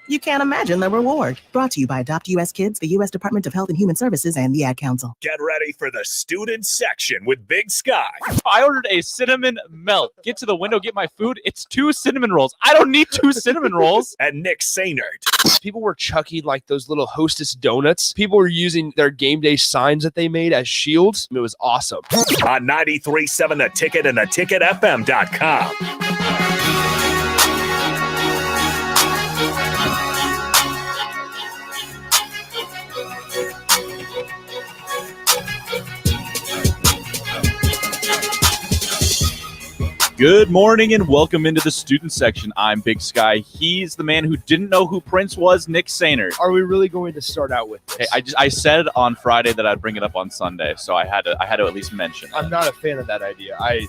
You can't imagine the reward. Brought to you by Adopt US Kids, the U.S. Department of Health and Human Services, and the Ad Council. Get ready for the student section with Big Sky. I ordered a cinnamon melt. Get to the window, get my food. It's 2 cinnamon rolls. I don't need 2 cinnamon rolls. And Nick Sainert. People were chucking like those little Hostess donuts. People were using their game day signs that they made as shields. It was awesome. On 93.7 The Ticket and theticketfm.com. Good morning and welcome into the student section. I'm Big Sky. He's the man who didn't know who Prince was, Nick Sainert. Are we really going to start out with this? Hey, I said on Friday that I'd bring it up on Sunday, so I had to at least mention it. I'm not a fan of that idea. I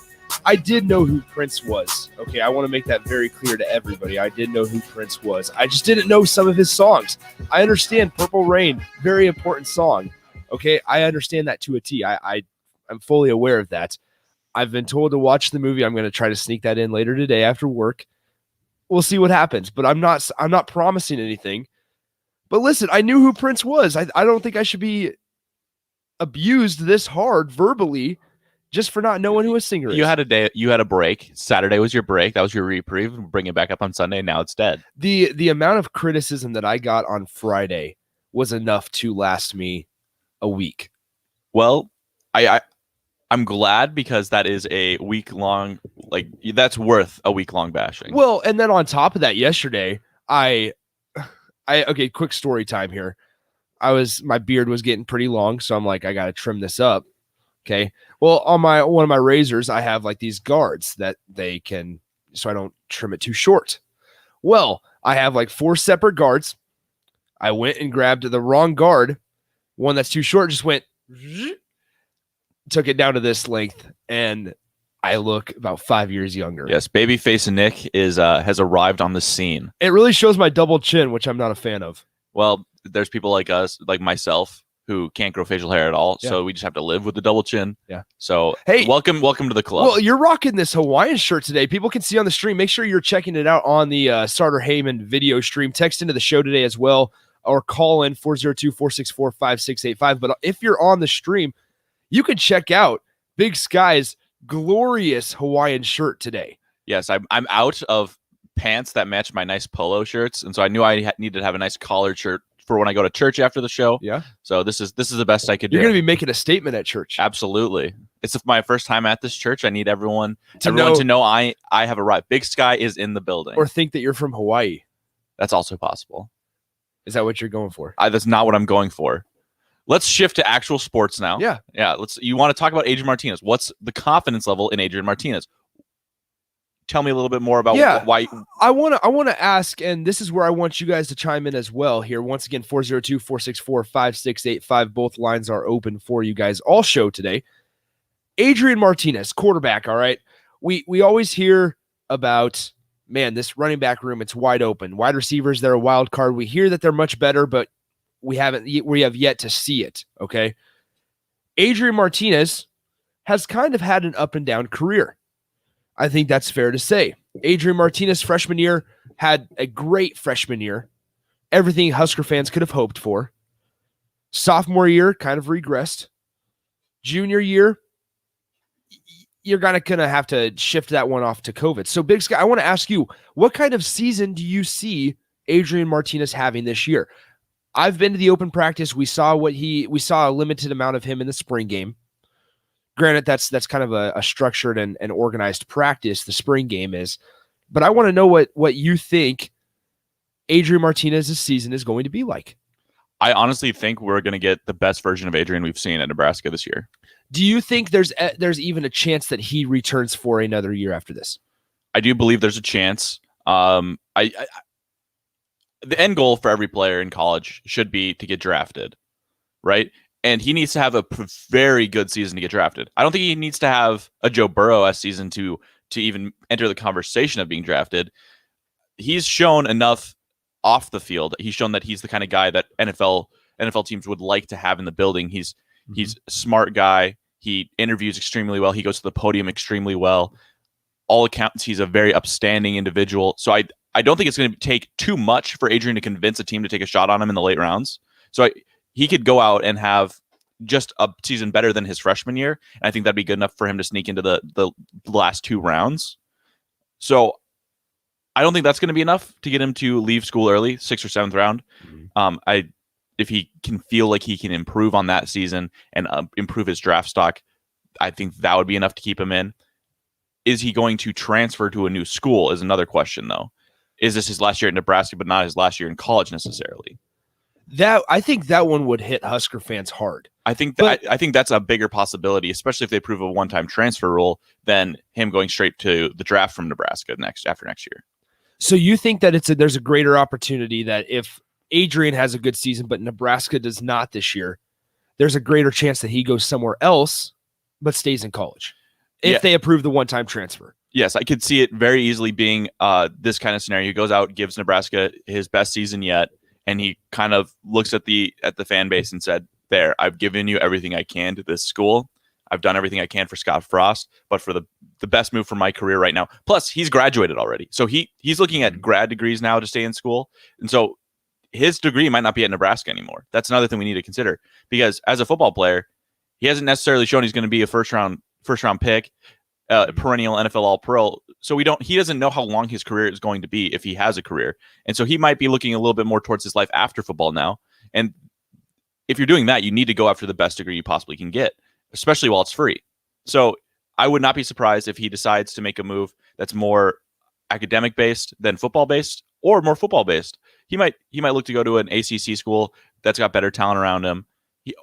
did know who Prince was. Okay, I want to make that very clear to everybody. I did know who Prince was. I just didn't know some of his songs. I understand Purple Rain, very important song. Okay, I understand that to a T. I'm fully aware of that. I've been told to watch the movie. I'm going to try to sneak that in later today after work. We'll see what happens, but I'm not promising anything. But listen, I knew who Prince was. I don't think I should be abused this hard verbally just for not knowing who a singer is. You had a break. Saturday was your break. That was your reprieve. Bring it back up on Sunday. Now it's dead. The amount of criticism that I got on Friday was enough to last me a week. Well, I'm glad because that is a week-long, that's worth a week-long bashing. Well, and then on top of that, yesterday, okay, quick story time here. My beard was getting pretty long, so I'm like, I got to trim this up. Okay. Well, on one of my razors, I have like these guards that so I don't trim it too short. Well, I have like 4 separate guards. I went and grabbed the wrong guard. One that's too short just went, took it down to this length, and I look about 5 years younger. Yes, babyface Nick has arrived on the scene. It really shows my double chin, which I'm not a fan of. Well, there's people like us, like myself, who can't grow facial hair at all, so we just have to live with the double chin. Yeah. So, hey, welcome to the club. Well, you're rocking this Hawaiian shirt today. People can see on the stream. Make sure you're checking it out on the Starter Heyman video stream. Text into the show today as well, or call in 402-464-5685. But if you're on the stream, you can check out Big Sky's glorious Hawaiian shirt today. Yes, I'm out of pants that match my nice polo shirts, and so I knew I needed to have a nice collared shirt for when I go to church after the show. Yeah. So this is the best I could do. You're going to be making a statement at church. Absolutely. It's my first time at this church. I need everyone to know I have arrived. Big Sky is in the building. Or think that you're from Hawaii. That's also possible. Is that what you're going for? That's not what I'm going for. Let's shift to actual sports now. Yeah. You want to talk about Adrian Martinez? What's the confidence level in Adrian Martinez? Tell me a little bit more about why. I want to ask, and this is where I want you guys to chime in as well here. Once again, 402-464-5685. Both lines are open for you guys all show today. Adrian Martinez, quarterback, all right? We always hear about, man, this running back room, it's wide open. Wide receivers, they're a wild card. We hear that they're much better, but we have yet to see it, okay? Adrian Martinez has kind of had an up and down career. I think that's fair to say. Adrian Martinez, freshman year, had a great freshman year. Everything Husker fans could have hoped for. Sophomore year, kind of regressed. Junior year, you're going to have to shift that one off to COVID. So, Big Sky, I want to ask you, what kind of season do you see Adrian Martinez having this year? I've been to the open practice. We saw a limited amount of him in the spring game. Granted, that's kind of a structured and organized practice, the spring game is. But I want to know what you think Adrian Martinez's season is going to be like. I honestly think we're going to get the best version of Adrian we've seen at Nebraska this year. Do you think there's even a chance that he returns for another year after this? I do believe there's a chance. The end goal for every player in college should be to get drafted, right? And he needs to have a very good season to get drafted. I don't think he needs to have a Joe Burrow-esque season to even enter the conversation of being drafted. He's shown enough off the field. He's shown that he's the kind of guy that NFL teams would like to have in the building. He's a smart guy. He interviews extremely well. He goes to the podium extremely well. All accounts, he's a very upstanding individual. So I don't think it's going to take too much for Adrian to convince a team to take a shot on him in the late rounds. So he could go out and have just a season better than his freshman year. And I think that'd be good enough for him to sneak into the last 2 rounds. So I don't think that's going to be enough to get him to leave school early, 6th or 7th round. If he can feel like he can improve on that season and improve his draft stock, I think that would be enough to keep him in. Is he going to transfer to a new school is another question, though. Is this his last year at Nebraska, but not his last year in college necessarily? I think that one would hit Husker fans hard. I think that's a bigger possibility, especially if they prove a one-time transfer rule, than him going straight to the draft from Nebraska after next year. So you think that there's a greater opportunity that if Adrian has a good season, but Nebraska does not this year, there's a greater chance that he goes somewhere else, but stays in college if they approve the one-time transfer. Yes, I could see it very easily being this kind of scenario. He goes out, gives Nebraska his best season yet, and he kind of looks at the fan base and said, "There, I've given you everything I can to this school. I've done everything I can for Scott Frost, but for the best move for my career right now." Plus, he's graduated already, so he's looking at grad degrees now to stay in school, and so his degree might not be at Nebraska anymore. That's another thing we need to consider, because as a football player, he hasn't necessarily shown he's going to be a first round pick, perennial NFL All-Pro. So he doesn't know how long his career is going to be if he has a career. And so he might be looking a little bit more towards his life after football now. And if you're doing that, you need to go after the best degree you possibly can get, especially while it's free. So I would not be surprised if he decides to make a move that's more academic based than football based, or more football based. He might look to go to an ACC school that's got better talent around him,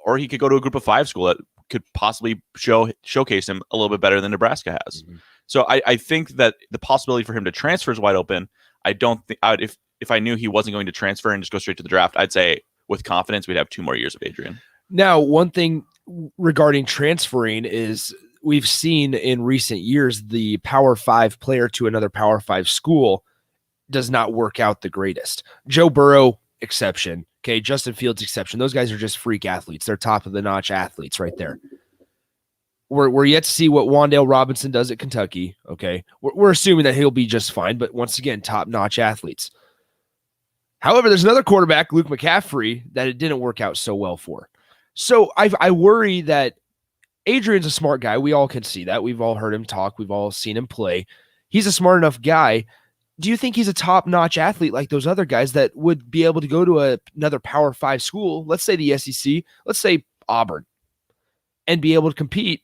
or he could go to a Group of 5 school that could possibly showcase him a little bit better than Nebraska has. Mm-hmm. So I think that the possibility for him to transfer is wide open. I don't think if I knew he wasn't going to transfer and just go straight to the draft, I'd say with confidence we'd have 2 more years of Adrian. Now, one thing regarding transferring is we've seen in recent years the Power 5 player to another Power 5 school does not work out the greatest. Joe Burrow, exception. Okay, Justin Fields, exception. Those guys are just freak athletes. They're top of the notch athletes right there. We're yet to see what Wan'Dale Robinson does at Kentucky. Okay, we're assuming that he'll be just fine, but once again, top notch athletes. However, there's another quarterback, Luke McCaffrey, that it didn't work out so well for. So I worry that Adrian's a smart guy. We all can see that. We've all heard him talk. We've all seen him play. He's a smart enough guy. Do you think he's a top-notch athlete like those other guys that would be able to go to another Power 5 school, let's say the SEC, let's say Auburn, and be able to compete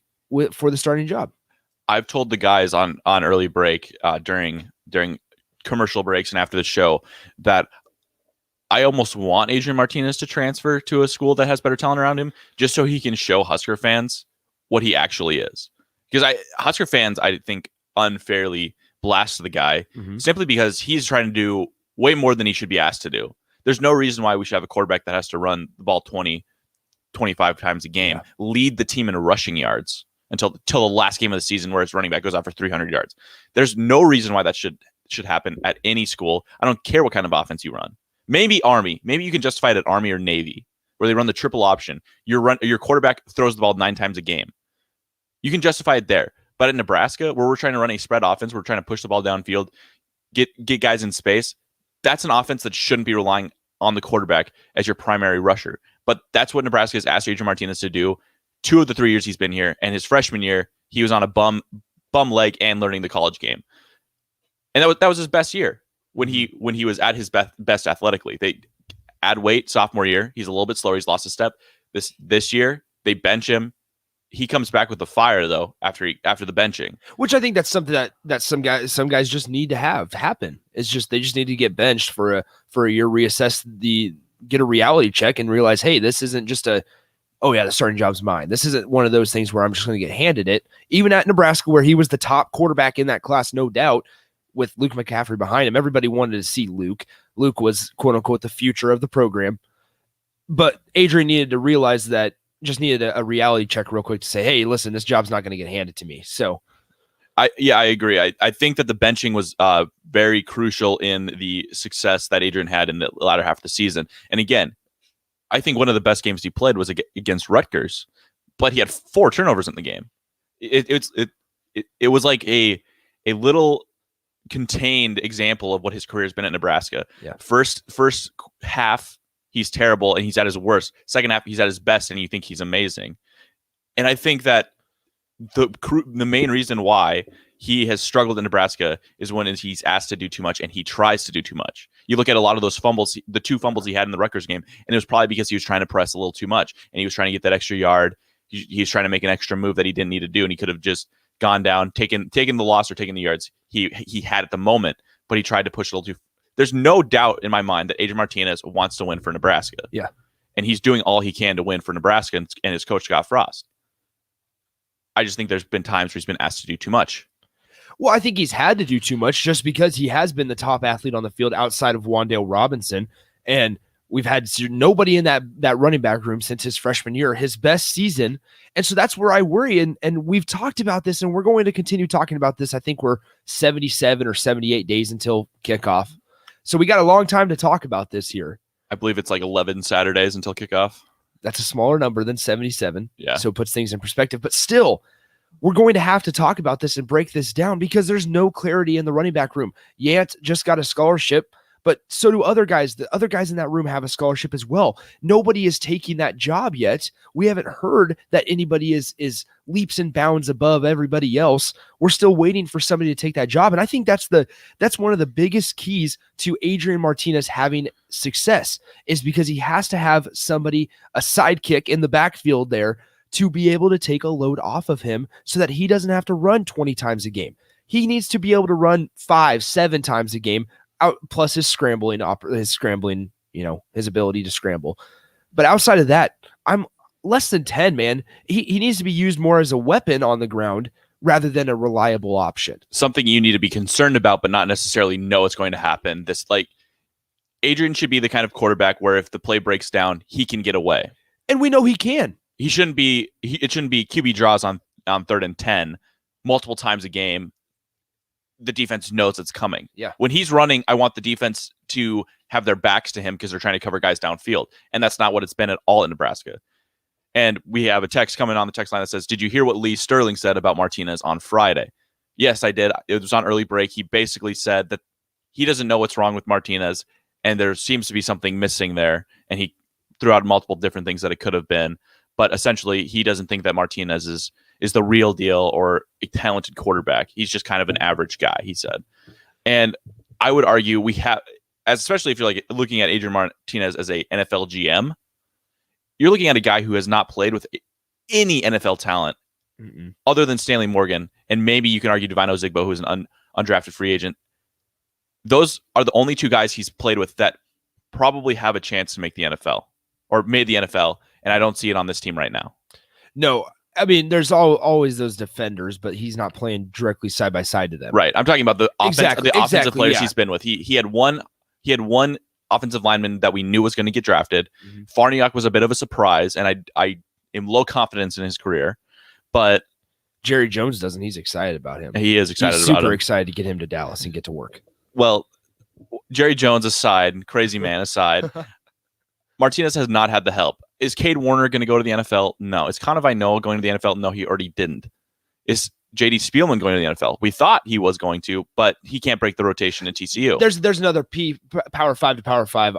for the starting job? I've told the guys on early break, during commercial breaks and after the show, that I almost want Adrian Martinez to transfer to a school that has better talent around him, just so he can show Husker fans what he actually is. Because Husker fans, I think, unfairly blast the guy simply because he's trying to do way more than he should be asked to do. There's no reason why we should have a quarterback that has to run the ball 20, 25 times a game, lead the team in rushing yards until the last game of the season where his running back goes out for 300 yards. There's no reason why that should happen at any school. I don't care what kind of offense you run. Maybe Army. Maybe you can justify it at Army or Navy, where they run the triple option. Your quarterback throws the ball 9 times a game. You can justify it there. But in Nebraska, where we're trying to run a spread offense, we're trying to push the ball downfield, get guys in space. That's an offense that shouldn't be relying on the quarterback as your primary rusher. But that's what Nebraska has asked Adrian Martinez to do 2 of the 3 years he's been here. And his freshman year, he was on a bum leg and learning the college game. And that was his best year when he was at his best athletically. They add weight sophomore year. He's a little bit slower. He's lost a step. This year, they bench him. He comes back with the fire though after the benching, which I think that's something that some guys just need to have happen. It's just they just need to get benched for a year, reassess get a reality check, and realize, hey, this isn't just the starting job's mine. This isn't one of those things where I'm just going to get handed it. Even at Nebraska, where he was the top quarterback in that class, no doubt, with Luke McCaffrey behind him, everybody wanted to see Luke. Luke was quote unquote the future of the program, but Adrian needed to realize that. Just needed a reality check real quick to say, hey, listen, this job's not going to get handed to me. So I agree. I think that the benching was very crucial in the success that Adrian had in the latter half of the season. And again, I think one of the best games he played was against Rutgers, but he had 4 turnovers in the game. It was like a little contained example of what his career has been at Nebraska. Yeah. First half, he's terrible and he's at his worst. Second half, he's at his best and you think he's amazing. And I think that the main reason why he has struggled in Nebraska is when he's asked to do too much and he tries to do too much. You look at a lot of those fumbles, the 2 fumbles he had in the Rutgers game, and it was probably because he was trying to press a little too much and he was trying to get that extra yard. He was trying to make an extra move that he didn't need to do, and he could have just gone down, taken the loss or taken the yards he had at the moment, but he tried to push a little too. There's no doubt in my mind that Adrian Martinez wants to win for Nebraska. Yeah. And he's doing all he can to win for Nebraska and his coach, Scott Frost. I just think there's been times where he's been asked to do too much. Well, I think he's had to do too much just because he has been the top athlete on the field outside of Wan'Dale Robinson. And we've had nobody in that running back room since his freshman year, his best season. And so that's where I worry. And we've talked about this, and we're going to continue talking about this. I think we're 77 or 78 days until kickoff. So we got a long time to talk about this here. I believe it's like 11 Saturdays until kickoff. That's a smaller number than 77. Yeah. So it puts things in perspective. But still, we're going to have to talk about this and break this down because there's no clarity in the running back room. Yant just got a scholarship, but so do other guys. The other guys in that room have a scholarship as well. Nobody is taking that job yet. We haven't heard that anybody is leaps and bounds above everybody else. We're still waiting for somebody to take that job. And I think that's one of the biggest keys to Adrian Martinez having success is because he has to have somebody, a sidekick in the backfield there to be able to take a load off of him so that he doesn't have to run 20 times a game. He needs to be able to run 5-7 times a game out, plus his scrambling, his ability to scramble. But outside of that, I'm less than 10, man. He needs to be used more as a weapon on the ground rather than a reliable option. Something you need to be concerned about, but not necessarily know it's going to happen. Adrian should be the kind of quarterback where if the play breaks down, he can get away. And we know he can. It shouldn't be QB draws on 3rd and 10 multiple times a game. The defense knows it's coming. Yeah. When he's running, I want the defense to have their backs to him because they're trying to cover guys downfield. And that's not what it's been at all in Nebraska. And we have a text coming on the text line that says, did you hear what Lee Sterling said about Martinez on Friday? Yes, I did. It was on early break. He basically said that he doesn't know what's wrong with Martinez and there seems to be something missing there. And he threw out multiple different things that it could have been. But essentially, he doesn't think that Martinez is the real deal or a talented quarterback. He's just kind of an average guy, he said. And I would argue especially if you're like looking at Adrian Martinez as a NFL GM, you're looking at a guy who has not played with any NFL talent other than Stanley Morgan. And maybe you can argue Divine Ozigbo, who's an undrafted free agent. Those are the only 2 guys he's played with that probably have a chance to make the NFL or made the NFL. And I don't see it on this team right now. No, I mean, there's always those defenders, but he's not playing directly side by side to them. Right. I'm talking about the offensive players yeah. he's been with. He had one offensive lineman that we knew was going to get drafted. Mm-hmm. Farniok was a bit of a surprise, and I am low confidence in his career. But Jerry Jones doesn't. He's excited about him. He is excited He's about him. super excited to get him to Dallas and get to work. Well, Jerry Jones aside, crazy man aside, Martinez has not had the help. Is Cade Warner going to go to the NFL? No. Is Conor Noah going to the NFL? No, he already didn't. Is J.D. Spielman going to the NFL? We thought he was going to, but he can't break the rotation at TCU. There's another Power 5 to Power 5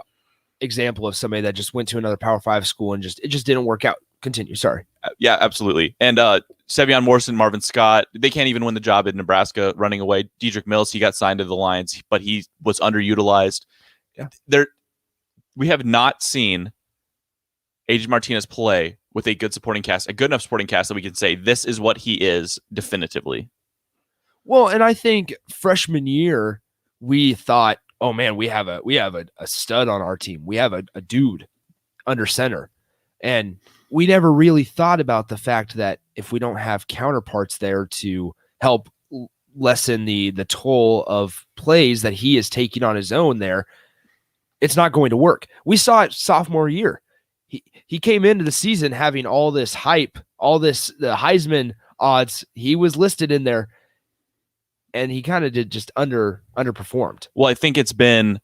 example of somebody that just went to another Power 5 school and it just didn't work out. Continue. Sorry. Yeah, absolutely. And Sevion Morrison, Marvin Scott, they can't even win the job in Nebraska running away. Dedrick Mills, he got signed to the Lions, but he was underutilized. Yeah. We have not seen Adrian Martinez play with a good supporting cast, a good enough supporting cast that we can say this is what he is definitively. Well, and I think freshman year we thought, oh man, we have a stud on our team. We have a dude under center. And we never really thought about the fact that if we don't have counterparts there to help lessen the toll of plays that he is taking on his own there, it's not going to work. We saw it sophomore year. He came into the season having all this hype, the Heisman odds. He was listed in there, and he kind of did just underperformed. Well, I think it's been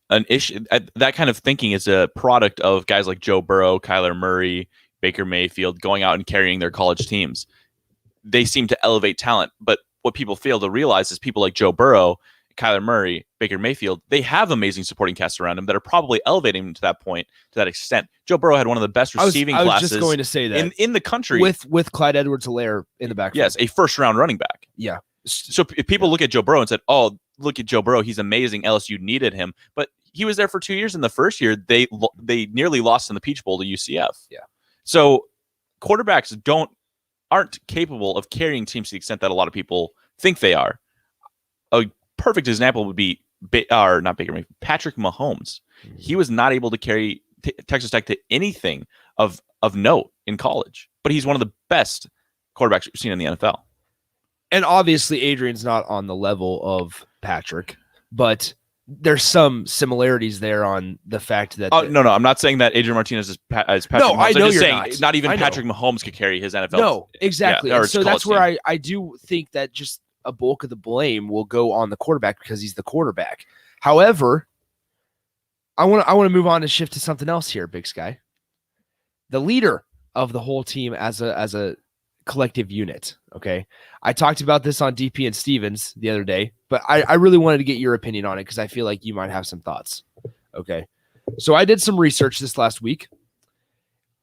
an issue. That kind of thinking is a product of guys like Joe Burrow, Kyler Murray, Baker Mayfield going out and carrying their college teams. They seem to elevate talent, but what people fail to realize is people like Joe Burrow, Kyler Murray, Baker Mayfield, they have amazing supporting casts around him that are probably elevating him to that point, to that extent. Joe Burrow had one of the best receiving I was classes just going to say that in the country. with Clyde Edwards-Helaire in the backfield. Yes, a first-round running back. Yeah. So if people look at Joe Burrow and said, "Oh, look at Joe Burrow, he's amazing. LSU needed him," but he was there for 2 years. In the first year, they nearly lost in the Peach Bowl to UCF. Yeah. So quarterbacks aren't capable of carrying teams to the extent that a lot of people think they are. A perfect example would be Patrick Mahomes. He was not able to carry Texas Tech to anything of note in college, but he's one of the best quarterbacks we've seen in the NFL. And obviously, Adrian's not on the level of Patrick, but there's some similarities there on the fact that. No, I'm not saying that Adrian Martinez is Patrick No, Mahomes. I know I'm just you're saying not. even I know. Patrick Mahomes could carry his NFL. No, exactly. Yeah, or And so college that's where team. I do think that just a bulk of the blame will go on the quarterback because he's the quarterback. However, I want to move on and shift to something else here, Big Sky. The leader of the whole team as a collective unit. Okay. I talked about this on DP and Stevens the other day, but I really wanted to get your opinion on it because I feel like you might have some thoughts. Okay. So I did some research this last week,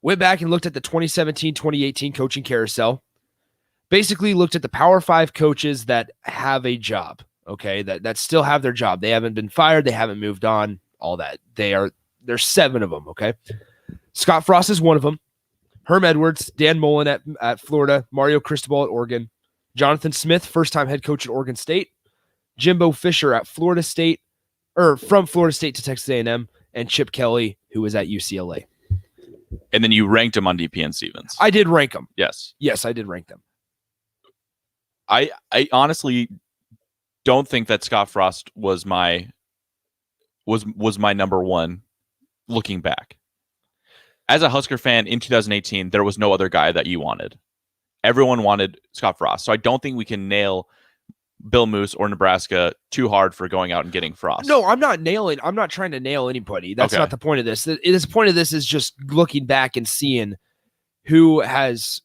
went back and looked at the 2017-2018 coaching carousel, basically looked at the Power 5 coaches that have a job. Okay. That still have their job. They haven't been fired. They haven't moved on, all that. There's 7 of them. Okay. Scott Frost is one of them. Herm Edwards, Dan Mullen at Florida, Mario Cristobal at Oregon, Jonathan Smith, first-time head coach at Oregon State, Jimbo Fisher at Florida State, or from Florida State to Texas A&M, and Chip Kelly, who was at UCLA. And then you ranked him on DP and Stevens. I did rank them. Yes. Yes, I did rank them. I honestly don't think that Scott Frost was my number one looking back. As a Husker fan in 2018, there was no other guy that you wanted. Everyone wanted Scott Frost. So I don't think we can nail Bill Moose or Nebraska too hard for going out and getting Frost. No, I'm not trying to nail anybody. That's Okay. not the point of this. The point of this is just looking back and seeing who has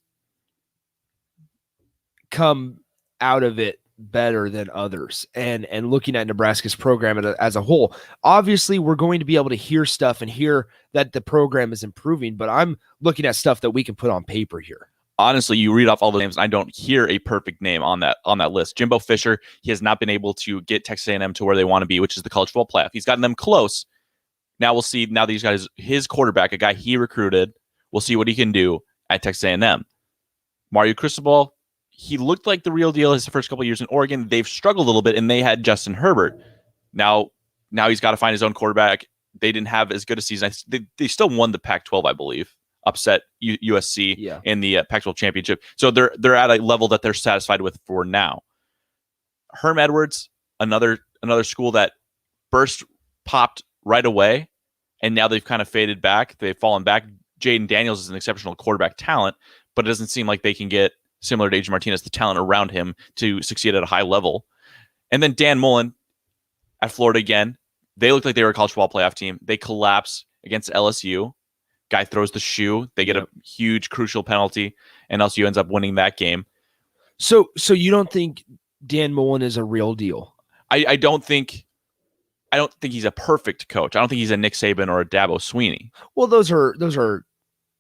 come out of it better than others and looking at Nebraska's program as a whole. Obviously, we're going to be able to hear stuff and hear that the program is improving, but I'm looking at stuff that we can put on paper here. Honestly, you read off all the names, and I don't hear a perfect name on that list. Jimbo Fisher, he has not been able to get Texas A&M to where they want to be, which is the college football playoff. He's gotten them close. Now we'll see. Now that he's got his quarterback, a guy he recruited, we'll see what he can do at Texas A&M. Mario Cristobal, he looked like the real deal his first couple of years in Oregon. They've struggled a little bit, and they had Justin Herbert. Now he's got to find his own quarterback. They didn't have as good a season. They still won the Pac-12, I believe. Upset USC in the Pac-12 championship. So they're at a level that they're satisfied with for now. Herm Edwards, another school that popped right away, and now they've kind of faded back. They've fallen back. Jaden Daniels is an exceptional quarterback talent, but it doesn't seem like they can get, similar to Adrian Martinez, the talent around him to succeed at a high level. And then Dan Mullen at Florida again. They looked like they were a college football playoff team. They collapse against LSU. Guy throws the shoe. They get a huge, crucial penalty, and LSU ends up winning that game. So you don't think Dan Mullen is a real deal? I don't think he's a perfect coach. I don't think he's a Nick Saban or a Dabo Sweeney. Well, those are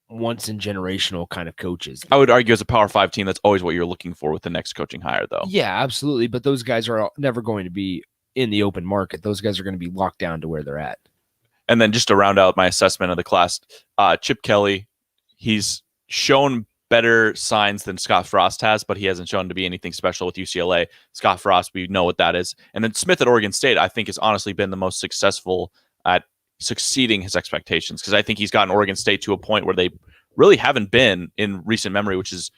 once in generational kind of coaches. I would argue as a Power 5 team, that's always what you're looking for with the next coaching hire, though. Yeah, absolutely. But those guys are never going to be in the open market. Those guys are going to be locked down to where they're at. And then just to round out my assessment of the class, Chip Kelly, he's shown better signs than Scott Frost has, but he hasn't shown to be anything special with UCLA. Scott Frost, we know what that is. And then Smith at Oregon State, I think, has honestly been the most successful at succeeding his expectations, because I think he's gotten Oregon State to a point where they really haven't been in recent memory, which is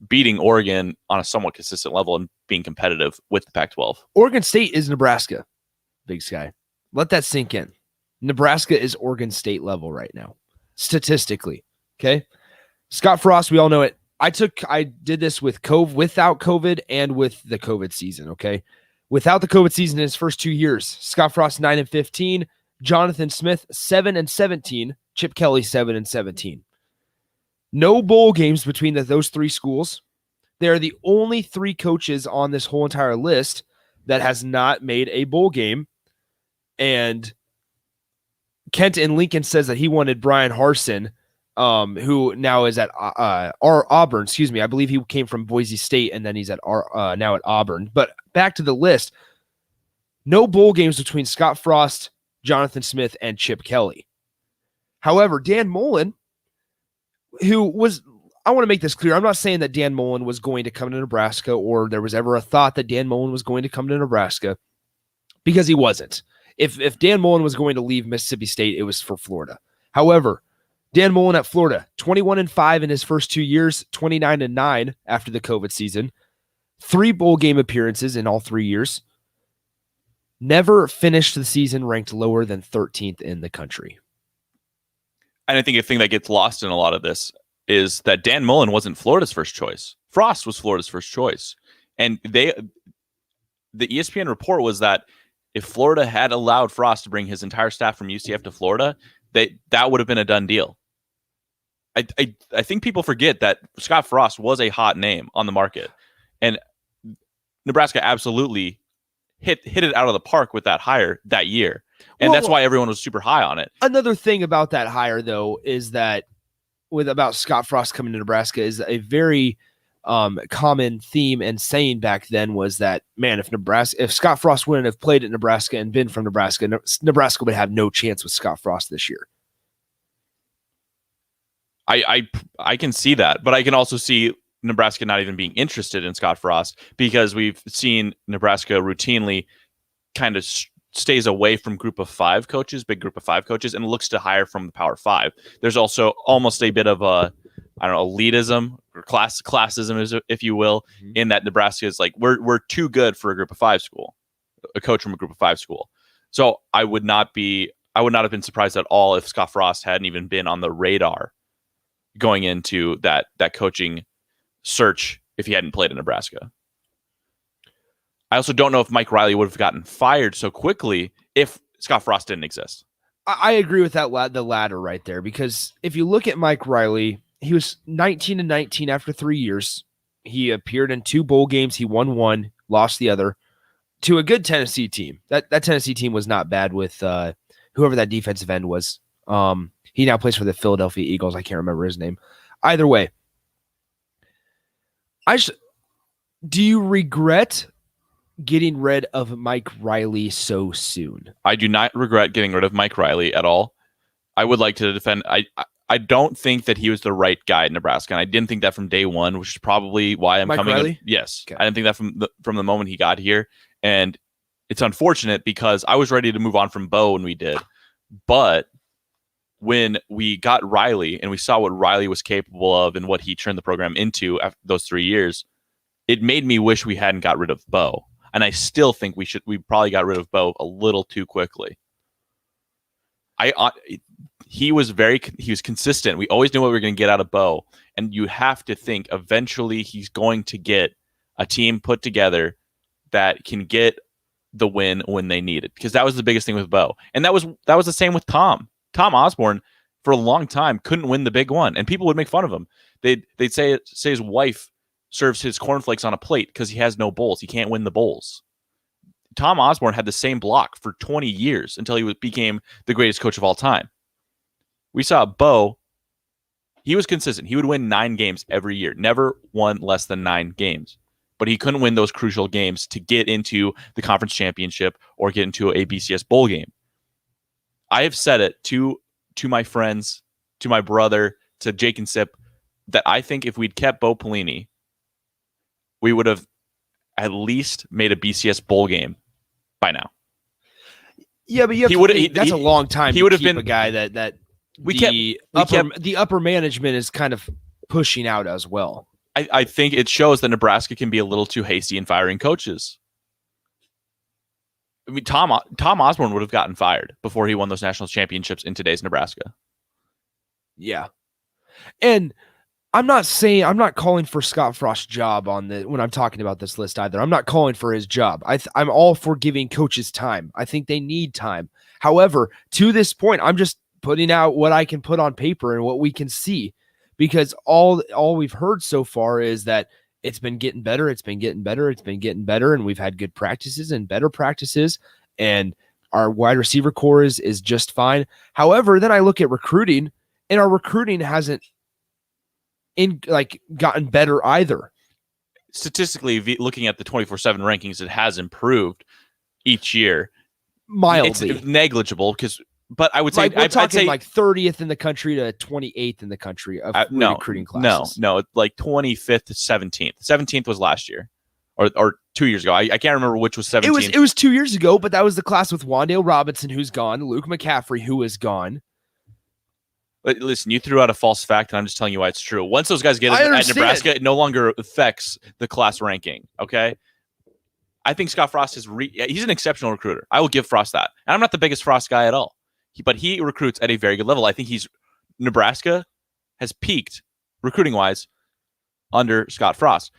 beating Oregon on a somewhat consistent level and being competitive with the Pac-12. Oregon State is Nebraska, Big Sky. Let that sink in. Nebraska is Oregon State level right now, statistically. Okay. Scott Frost, we all know it. I did this with without COVID and with the COVID season. Okay. Without the COVID season in his first 2 years, Scott Frost 9-15, Jonathan Smith 7-17, Chip Kelly 7-17. No bowl games between those three schools. They're the only three coaches on this whole entire list that has not made a bowl game. And Kent and Lincoln says that he wanted Brian Harsin, who now is at Auburn. Excuse me. I believe he came from Boise State, and then he's at now at Auburn. But back to the list. No bowl games between Scott Frost, Jonathan Smith, and Chip Kelly. However, Dan Mullen, who was, I want to make this clear. I'm not saying that Dan Mullen was going to come to Nebraska, or there was ever a thought that Dan Mullen was going to come to Nebraska, because he wasn't. If Dan Mullen was going to leave Mississippi State, it was for Florida. However, Dan Mullen at Florida, 21-5 in his first 2 years, 29-9 after the COVID season, 3 bowl game appearances in all 3 years, never finished the season ranked lower than 13th in the country. And I think a thing that gets lost in a lot of this is that Dan Mullen wasn't Florida's first choice. Frost was Florida's first choice. And the ESPN report was that if Florida had allowed Frost to bring his entire staff from UCF to Florida, that would have been a done deal. I think people forget that Scott Frost was a hot name on the market, and Nebraska absolutely hit it out of the park with that hire that year, and that's why everyone was super high on it. Another thing about that hire, though, is that about Scott Frost coming to Nebraska is a very common theme and saying back then was that, man, if Scott Frost wouldn't have played at Nebraska and been from Nebraska, Nebraska would have no chance with Scott Frost this year. I can see that, but I can also see Nebraska not even being interested in Scott Frost, because we've seen Nebraska routinely kind of stays away from big group of five coaches, and looks to hire from the Power Five. There's also almost a bit of elitism or classism, if you will, in that Nebraska is like, we're too good for a group of five school, a coach from a group of five school. So I would not have been surprised at all if Scott Frost hadn't even been on the radar going into that coaching search if he hadn't played in Nebraska. I also don't know if Mike Riley would have gotten fired so quickly if Scott Frost didn't exist. I agree with that, the latter right there, because if you look at Mike Riley, he was 19-19 after 3 years. He appeared in 2 bowl games. He won 1, lost the other to a good Tennessee team. That Tennessee team was not bad with whoever that defensive end was. He now plays for the Philadelphia Eagles. I can't remember his name. Either way, do you regret getting rid of Mike Riley so soon? I do not regret getting rid of Mike Riley at all. I would like to defend. I don't think that he was the right guy at Nebraska, and I didn't think that from day one, which is probably why I'm Mike coming. Riley? Yes, Okay. I didn't think that from the moment he got here, and it's unfortunate because I was ready to move on from Bo when we did, but when we got Riley and we saw what Riley was capable of and what he turned the program into after those 3 years, it made me wish we hadn't got rid of Bo. And I still think we probably got rid of Bo a little too quickly. He was consistent. We always knew what we were going to get out of Bo. And you have to think eventually he's going to get a team put together that can get the win when they need it. Because that was the biggest thing with Bo. And that was the same with Tom. Tom Osborne, for a long time, couldn't win the big one. And people would make fun of him. They'd say his wife serves his cornflakes on a plate because he has no bowls. He can't win the bowls. Tom Osborne had the same block for 20 years until he became the greatest coach of all time. We saw Bo. He was consistent. He would win 9 games every year. Never won less than 9 games. But he couldn't win those crucial games to get into the conference championship or get into a BCS bowl game. I have said it to my friends, to my brother, to Jake and Sip, that I think if we'd kept Bo Pelini, we would have at least made a BCS bowl game by now. Yeah, but that's a long time. He would have keep been a guy that the upper management is kind of pushing out as well. I think it shows that Nebraska can be a little too hasty in firing coaches. I mean, Tom Osborne would have gotten fired before he won those national championships in today's Nebraska. Yeah. And I'm not calling for Scott Frost's job when I'm talking about this list either. I'm not calling for his job. I'm all for giving coaches time. I think they need time. However, to this point, I'm just putting out what I can put on paper and what we can see, because all we've heard so far is that it's been getting better. It's been getting better. It's been getting better. And we've had good practices and better practices. And our wide receiver core is just fine. However, then I look at recruiting, and our recruiting hasn't gotten better either. Statistically, looking at the 24/7 rankings, it has improved each year. Mildly. It's negligible but I would say we're I'd talking say like 30th in the country to 28th in the country of recruiting classes. No, like 25th to 17th. 17th was last year, or 2 years ago. I can't remember which was 17th. It was 2 years ago, but that was the class with Wan'Dale Robinson, who's gone, Luke McCaffrey, who is gone. Listen, you threw out a false fact, and I'm just telling you why it's true. Once those guys get I at understand. Nebraska, it no longer affects the class ranking. Okay, I think Scott Frost he's an exceptional recruiter. I will give Frost that. And I'm not the biggest Frost guy at all, but he recruits at a very good level. I think Nebraska has peaked recruiting wise under Scott Frost.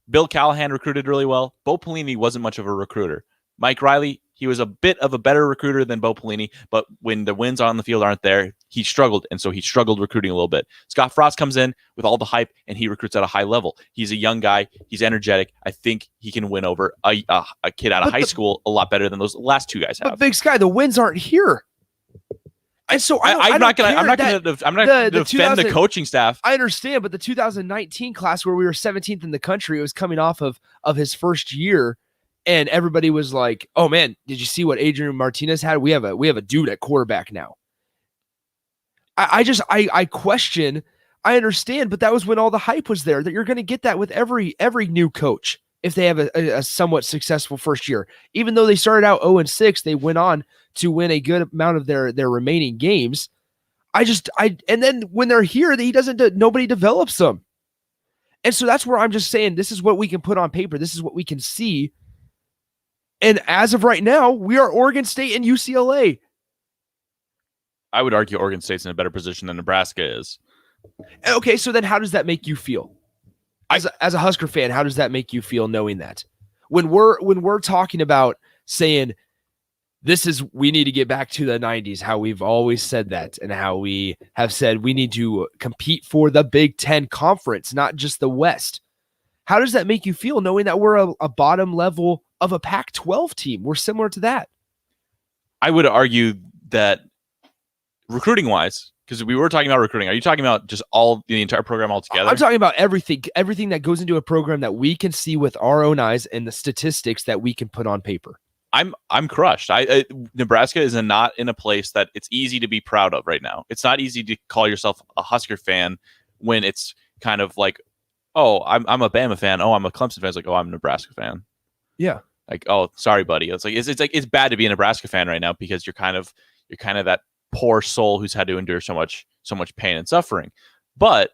Bill Callahan recruited really well. Bo Pelini wasn't much of a recruiter. Mike Riley, he was a bit of a better recruiter than Bo Pelini, but when the wins on the field aren't there, he struggled, and so he struggled recruiting a little bit. Scott Frost comes in with all the hype, and he recruits at a high level. He's a young guy. He's energetic. I think he can win over a kid out of high school a lot better than those last two guys have. But Big Sky, the wins aren't here. And so I'm not going to defend the coaching staff. I understand, but the 2019 class where we were 17th in the country, it was coming off of his first year, and everybody was like, "Oh man, did you see what Adrian Martinez had? We have a dude at quarterback now." I question. I understand, but that was when all the hype was there. That you're going to get that with every new coach if they have a somewhat successful first year. Even though they started out 0-6, they went on to win a good amount of their remaining games. And then when they're here, nobody develops them. And so that's where I'm just saying, this is what we can put on paper. This is what we can see. And as of right now, we are Oregon State and UCLA. I would argue Oregon State's in a better position than Nebraska is. Okay, so then how does that make you feel? As a Husker fan, how does that make you feel knowing that? When we're talking about saying we need to get back to the 90s, how we've always said that, and how we have said we need to compete for the Big Ten Conference, not just the West. How does that make you feel knowing that we're a bottom level of a Pac-12 team? We're similar to that. I would argue that recruiting-wise, because we were talking about recruiting, are you talking about just the entire program altogether? I'm talking about everything that goes into a program that we can see with our own eyes and the statistics that we can put on paper. I'm crushed. Nebraska is not in a place that it's easy to be proud of right now. It's not easy to call yourself a Husker fan when it's kind of like, oh, I'm a Bama fan. Oh, I'm a Clemson fan. It's like, oh, I'm a Nebraska fan. Yeah. Like, oh, sorry, buddy. It's bad to be a Nebraska fan right now because you're kind of that poor soul who's had to endure so much pain and suffering. But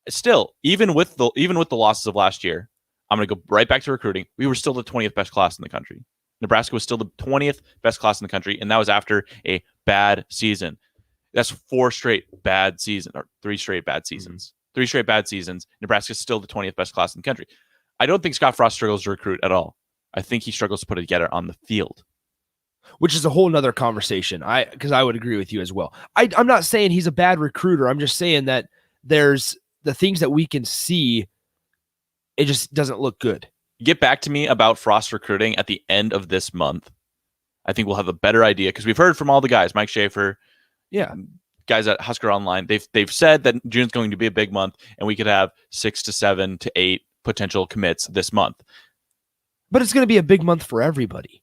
still, even with the losses of last year, I'm going to go right back to recruiting. We were still the 20th best class in the country. Nebraska was still the 20th best class in the country, and that was after a bad season. That's 4 straight bad seasons, or 3 straight bad seasons. Mm-hmm. 3 straight bad seasons. Nebraska's still the 20th best class in the country. I don't think Scott Frost struggles to recruit at all. I think he struggles to put it together on the field. Which is a whole nother conversation. Because I would agree with you as well. I'm not saying he's a bad recruiter. I'm just saying that there's the things that we can see, it just doesn't look good. Get back to me about Frost recruiting at the end of this month. I think we'll have a better idea because we've heard from all the guys, Mike Schaefer, guys at Husker Online. They've said that June's going to be a big month, and we could have 6 to 7 to 8 potential commits this month. But it's going to be a big month for everybody.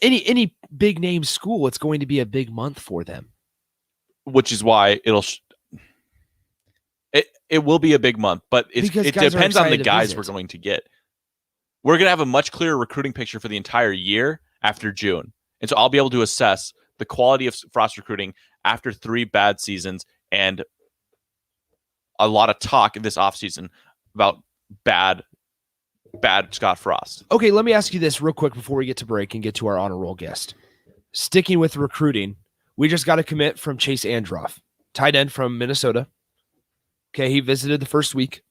Any big name school, it's going to be a big month for them. Which is why it will be a big month, but it depends on the guys we're going to get. We're going to have a much clearer recruiting picture for the entire year after June. And so I'll be able to assess the quality of Frost recruiting after 3 bad seasons and a lot of talk this offseason about bad Scott Frost. Okay, let me ask you this real quick before we get to break and get to our honor roll guest. Sticking with recruiting, we just got a commit from Chase Androff, tight end from Minnesota. Okay, he visited the first week.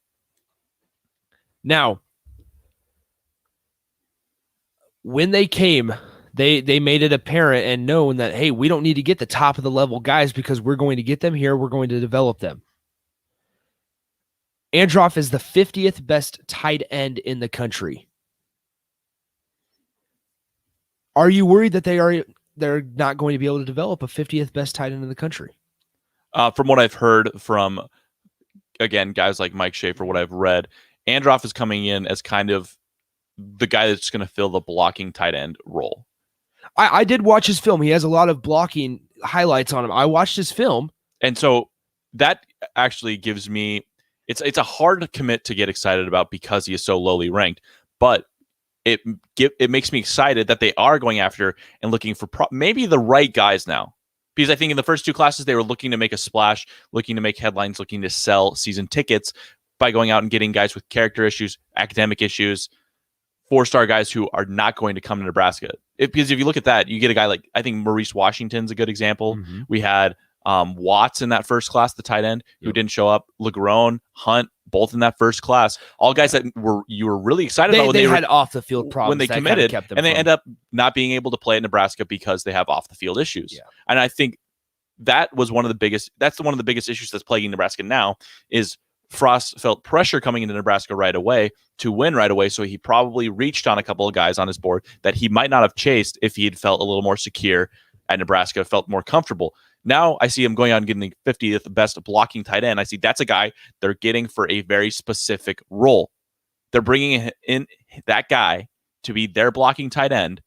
Now, when they came, they made it apparent and known that, hey, we don't need to get the top of the level guys because we're going to get them here. We're going to develop them. Androff is the 50th best tight end in the country. Are you worried that they're not going to be able to develop a 50th best tight end in the country? From what I've heard from, again, guys like Mike Schaefer, what I've read, Androff is coming in as kind of the guy that's going to fill the blocking tight end role. I did watch his film. He has a lot of blocking highlights on him. I watched his film. And so that actually gives me, it's a hard commit to get excited about because he is so lowly ranked, but it makes me excited that they are going after and looking for maybe the right guys now. Because I think in the first two classes, they were looking to make a splash, looking to make headlines, looking to sell season tickets by going out and getting guys with character issues, academic issues, 4-star guys who are not going to come to Nebraska. Because if you look at that, you get a guy like, I think Maurice Washington's a good example. Mm-hmm. We had Watts in that first class, the tight end, who didn't show up. Legrone, Hunt, both in that first class. All guys that you were really excited about when they they had off the field problems when they that committed, kept them and they from- end up not being able to play at Nebraska because they have off the field issues. Yeah. And I think that was one of the biggest issues that's plaguing Nebraska now is Frost felt pressure coming into Nebraska right away to win right away. So he probably reached on a couple of guys on his board that he might not have chased if he had felt a little more secure at Nebraska, felt more comfortable. Now I see him going out and getting the 50th best blocking tight end. I see that's a guy they're getting for a very specific role. They're bringing in that guy to be their blocking tight end,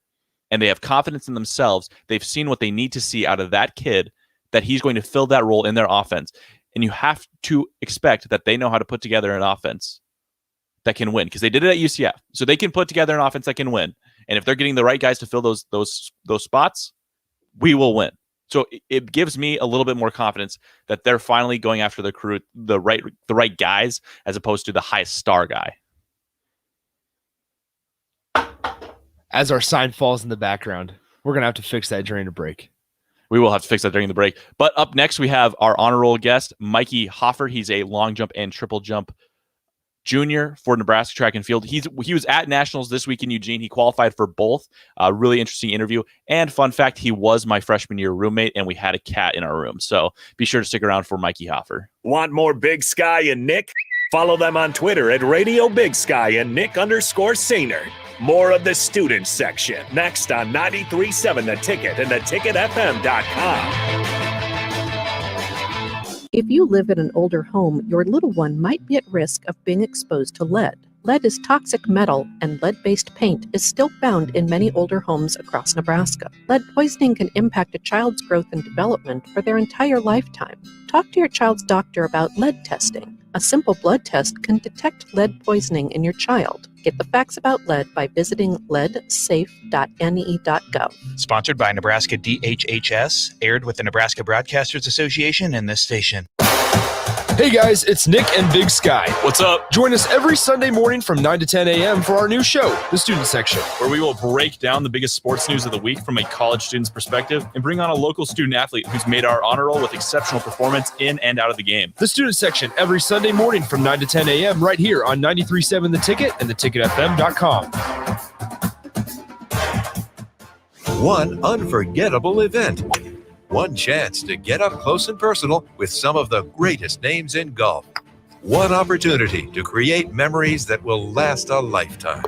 and they have confidence in themselves. They've seen what they need to see out of that kid, that he's going to fill that role in their offense. And you have to expect that they know how to put together an offense that can win, because they did it at UCF. So they can put together an offense that can win. And if they're getting the right guys to fill those spots, we will win. So it gives me a little bit more confidence that they're finally going after the right guys, as opposed to the highest star guy. As our sign falls in the background, we're going to have to fix that during a break. We will have to fix that during the break. But up next, we have our honor roll guest, Mikey Hoffer. He's a long jump and triple jump junior for Nebraska track and field. He was at Nationals this week in Eugene. He qualified for both. Really interesting interview. And fun fact, he was my freshman year roommate, and we had a cat in our room. So be sure to stick around for Mikey Hoffer. Want more Big Sky and Nick? Follow them on Twitter at Radio Big Sky and Nick_Sainert. More of the student section next on 93.7 The Ticket and theticketfm.com. If you live in an older home, your little one might be at risk of being exposed to lead. Lead is toxic metal, and lead-based paint is still found in many older homes across Nebraska. Lead poisoning can impact a child's growth and development for their entire lifetime. Talk to your child's doctor about lead testing. A simple blood test can detect lead poisoning in your child. Get the facts about lead by visiting leadsafe.ne.gov. Sponsored by Nebraska DHHS, aired with the Nebraska Broadcasters Association and this station. Hey guys, it's Nick and Big Sky. What's up? Join us every Sunday morning from 9 to 10 a.m. for our new show, The Student Section. Where we will break down the biggest sports news of the week from a college student's perspective and bring on a local student athlete who's made our honor roll with exceptional performance in and out of the game. The Student Section every Sunday morning from 9 to 10 a.m. right here on 93.7 The Ticket and theticketfm.com. One unforgettable event. One chance to get up close and personal with some of the greatest names in golf. One opportunity to create memories that will last a lifetime.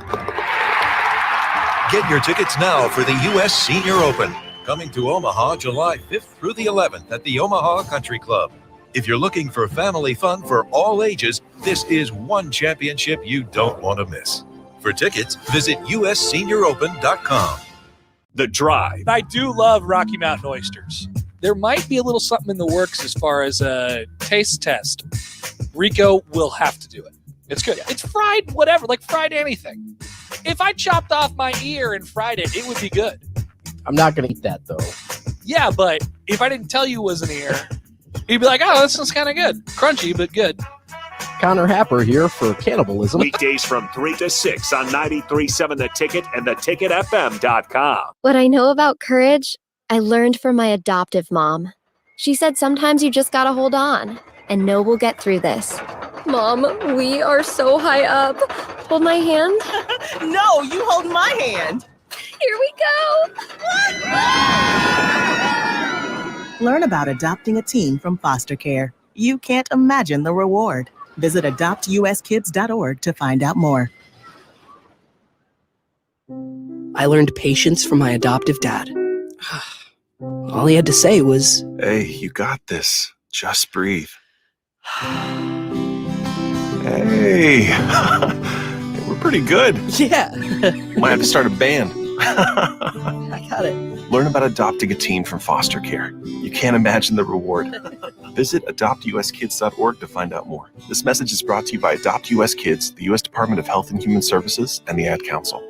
Get your tickets now for the U.S. Senior Open, coming to Omaha July 5th through the 11th at the Omaha Country Club. If you're looking for family fun for all ages, this is one championship you don't want to miss. For tickets, visit ussenioropen.com. The Drive. I do love Rocky Mountain oysters. There might be a little something in the works as far as a taste test. Rico will have to do it. It's good. It's fried, whatever, like fried anything. If I chopped off my ear and fried it, it would be good. I'm not going to eat that, though. Yeah, but if I didn't tell you it was an ear, you'd be like, oh, this is kind of good. Crunchy, but good. Connor Happer here for Cannibalism. Weekdays from 3 to 6 on 93.7 The Ticket and theticketfm.com. What I know about courage, I learned from my adoptive mom. She said sometimes you just gotta hold on and know we'll get through this. Mom, we are so high up. Hold my hand. No, you hold my hand. Here we go. Learn about adopting a teen from foster care. You can't imagine the reward. Visit adoptuskids.org to find out more. I learned patience from my adoptive dad. All he had to say was, "Hey, you got this. Just breathe." Hey, we're pretty good. yeah. Might have to start a band. I got it. Learn about adopting a teen from foster care. You can't imagine the reward. Visit adoptuskids.org to find out more. This message is brought to you by Adopt US Kids, the U.S. Department of Health and Human Services, and the Ad Council.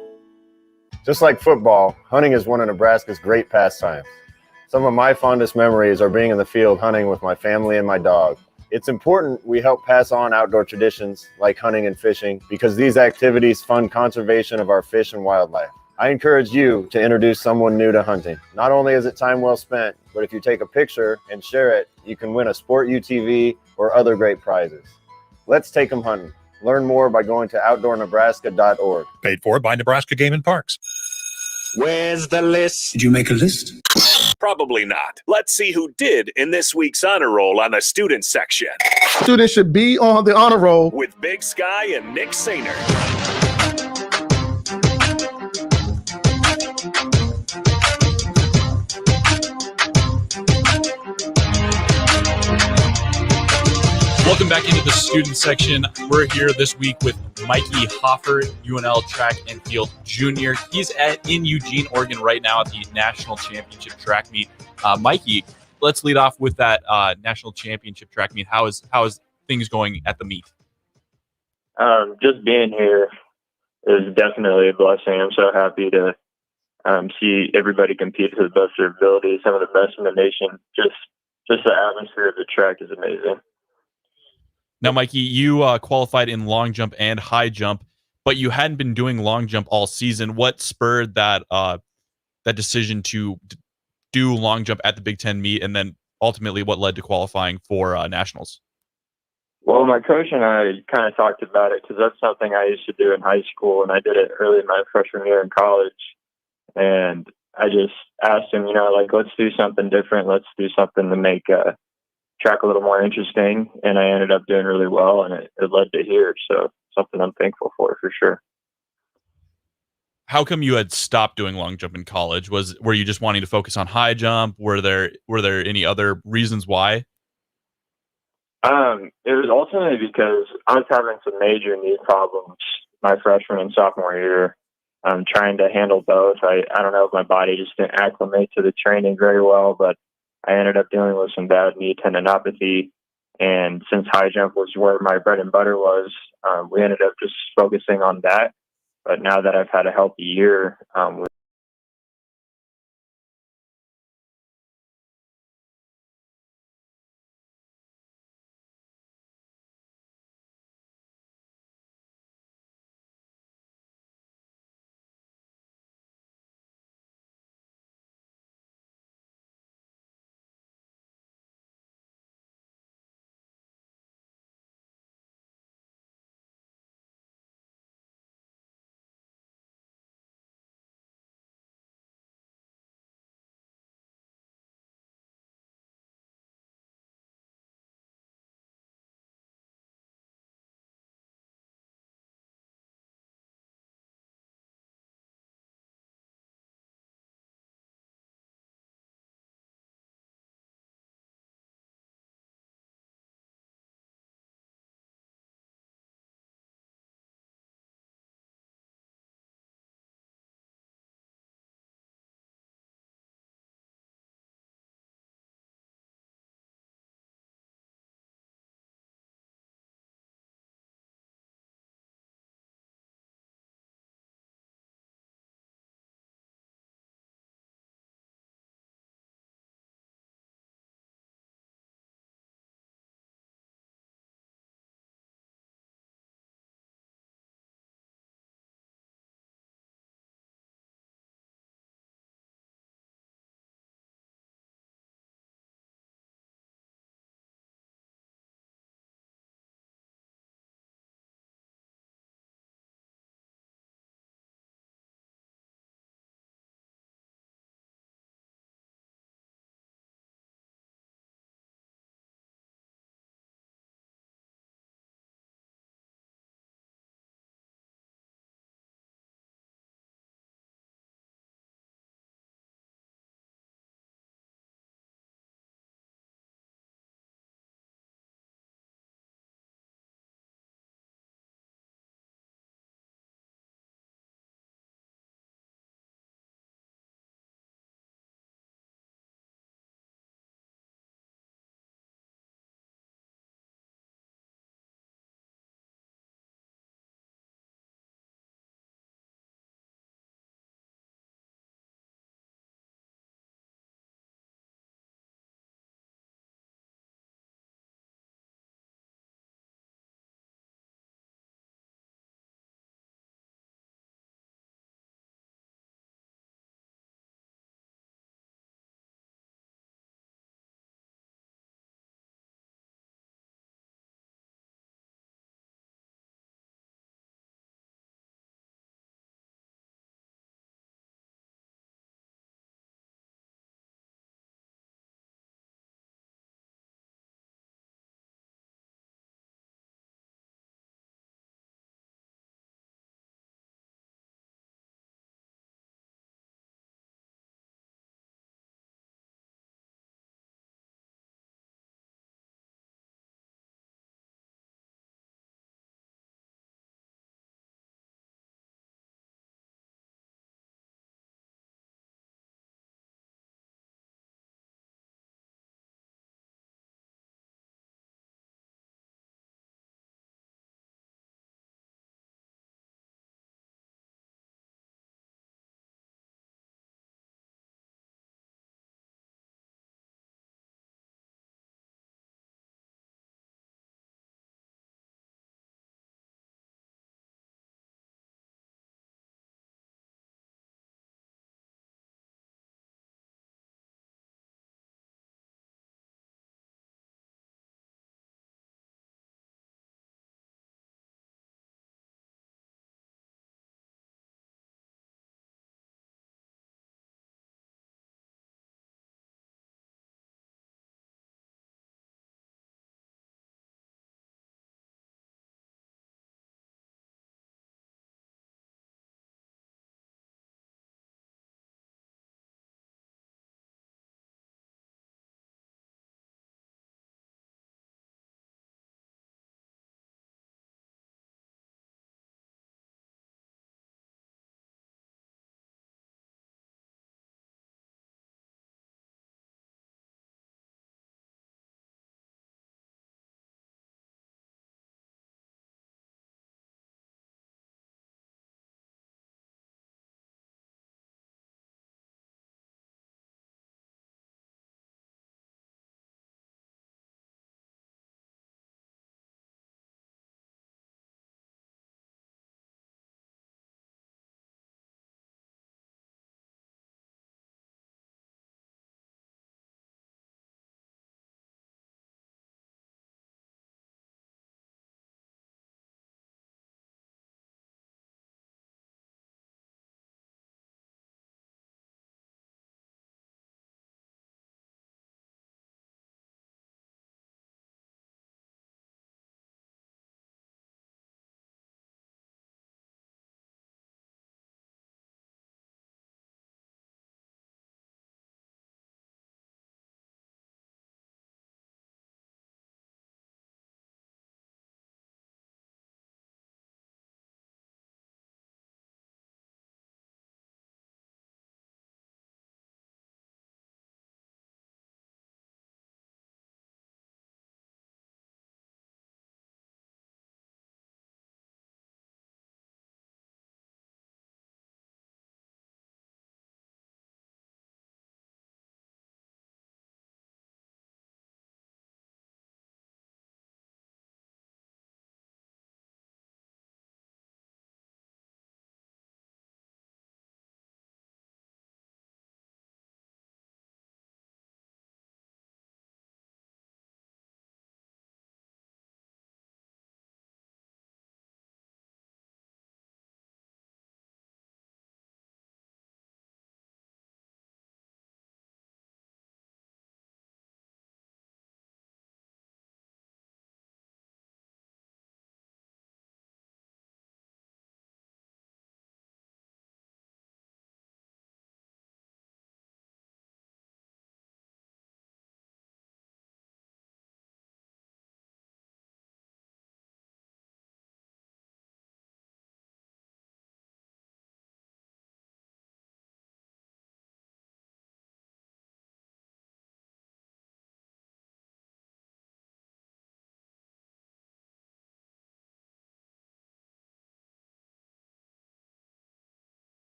Just like football, hunting is one of Nebraska's great pastimes. Some of my fondest memories are being in the field hunting with my family and my dog. It's important we help pass on outdoor traditions like hunting and fishing because these activities fund conservation of our fish and wildlife. I encourage you to introduce someone new to hunting. Not only is it time well spent, but if you take a picture and share it, you can win a Sport UTV or other great prizes. Let's take them hunting. Learn more by going to outdoornebraska.org. Paid for by Nebraska Game and Parks. Where's the list? Did you make a list? Probably not. Let's see who did in this week's honor roll on the student section. Students should be on the honor roll with Big Sky and Nick Sainer. Welcome back into the student section. We're here this week with Mikey Hoffer, UNL track and field junior. He's in Eugene, Oregon right now at the National Championship track meet. Mikey, let's lead off with that National Championship track meet. How is things going at the meet? Just being here is definitely a blessing. I'm so happy to see everybody compete to the best of their ability. Some of the best in the nation. Just the atmosphere of the track is amazing. Now, Mikey, you qualified in long jump and high jump, but you hadn't been doing long jump all season. What spurred that decision to do long jump at the Big Ten meet, and then ultimately what led to qualifying for nationals? Well, my coach and I kind of talked about it because that's something I used to do in high school, and I did it early in my freshman year in college. And I just asked him, let's do something different. Let's do something to make track a little more interesting, and I ended up doing really well, and it led to here. So something I'm thankful for sure. How come you had stopped doing long jump in college? Were you just wanting to focus on high jump? Were there any other reasons why? It was ultimately because I was having some major knee problems my freshman and sophomore year. Trying to handle both. I don't know if my body just didn't acclimate to the training very well, but I ended up dealing with some bad knee tendinopathy. And since high jump was where my bread and butter was, we ended up just focusing on that. But now that I've had a healthy year,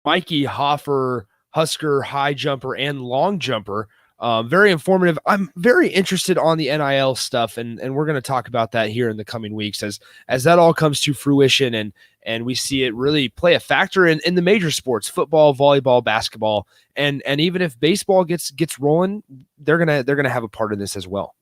Mikey Hoffer, Husker high jumper and long jumper. Very informative. I'm very interested on the NIL stuff, and we're going to talk about that here in the coming weeks as that all comes to fruition and we see it really play a factor in the major sports, football, volleyball, basketball, and even if baseball gets rolling, they're gonna have a part in this as well.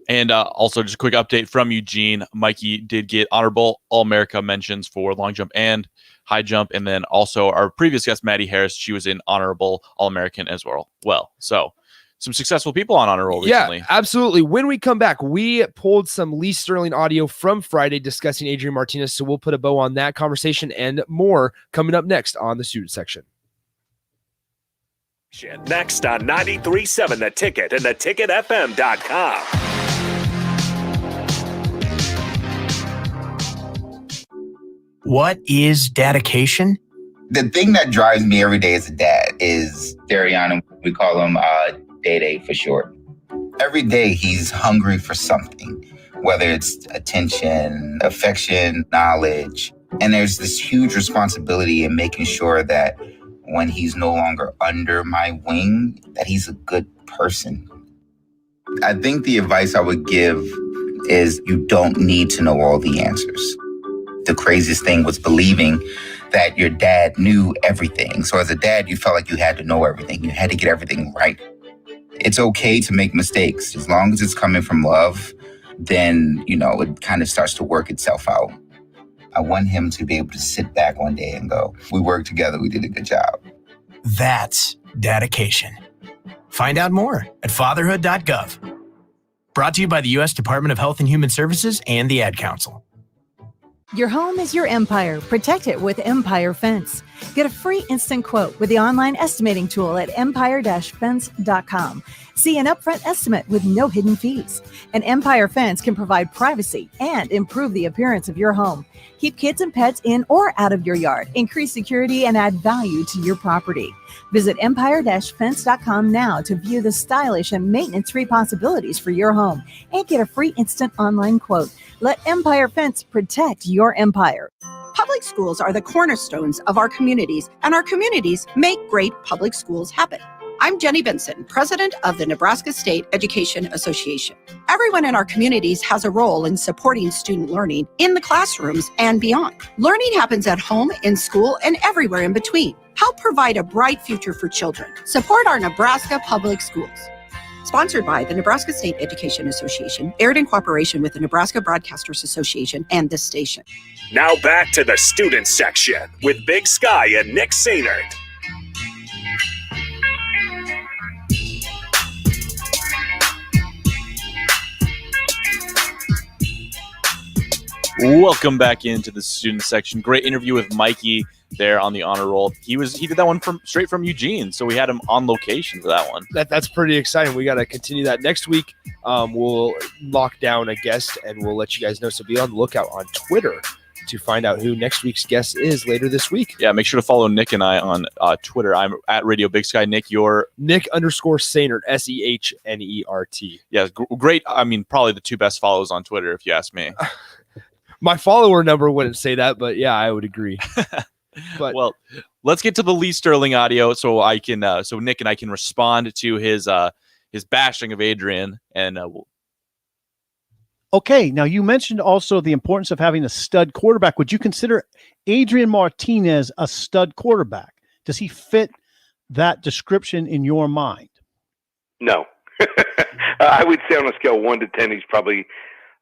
And also just a quick update from Eugene. Mikey did get honorable All-America mentions for long jump and high jump. And then also our previous guest, Maddie Harris, she was in honorable All-American as well. So some successful people on honor roll recently. Yeah, absolutely. When we come back, we pulled some Lee Sterling audio from Friday discussing Adrian Martinez. So we'll put a bow on that conversation and more coming up next on the student section. Next on 93.7 The Ticket and theticketfm.com. What is dedication? The thing that drives me every day as a dad is Dariana. We call him Day for short. Every day he's hungry for something, whether it's attention, affection, knowledge. And there's this huge responsibility in making sure that when he's no longer under my wing, that he's a good person. I think the advice I would give is you don't need to know all the answers. The craziest thing was believing that your dad knew everything. So as a dad, you felt like you had to know everything. You had to get everything right. It's okay to make mistakes. As long as it's coming from love, then, it kind of starts to work itself out. I want him to be able to sit back one day and go, we worked together, we did a good job. That's dedication. Find out more at fatherhood.gov. Brought to you by the U.S. Department of Health and Human Services and the Ad Council. Your home is your empire. Protect it with Empire Fence. Get a free instant quote with the online estimating tool at empire-fence.com. See an upfront estimate with no hidden fees. An Empire Fence can provide privacy and improve the appearance of your home. Keep kids and pets in or out of your yard. Increase security and add value to your property. Visit empire-fence.com now to view the stylish and maintenance-free possibilities for your home and get a free instant online quote. Let Empire Fence protect your empire. Public schools are the cornerstones of our communities, and our communities make great public schools happen. I'm Jenny Benson, president of the Nebraska State Education Association. Everyone in our communities has a role in supporting student learning in the classrooms and beyond. Learning happens at home, in school, and everywhere in between. Help provide a bright future for children. Support our Nebraska public schools. Sponsored by the Nebraska State Education Association, aired in cooperation with the Nebraska Broadcasters Association and this station. Now back to the student section with Big Sky and Nick Sainert. Welcome back into the student section. Great interview with Mikey there on the honor roll. He did that one straight from Eugene, so we had him on location for that one. That's pretty exciting. We got to continue that next week. We'll lock down a guest and we'll let you guys know. So be on the lookout on Twitter to find out who next week's guest is later this week. Yeah, make sure to follow Nick and I on Twitter. I'm at Radio Big Sky. Nick, you're Nick_Sainert, Sehnert. Yeah, great. I mean, probably the two best follows on Twitter, if you ask me. My follower number wouldn't say that, but yeah, I would agree. But well, let's get to the Lee Sterling audio so I can so Nick and I can respond to his bashing of Adrian and Okay, now you mentioned also the importance of having a stud quarterback. Would you consider Adrian Martinez a stud quarterback? Does he fit that description in your mind? No. I would say on a scale of 1 to 10, he's probably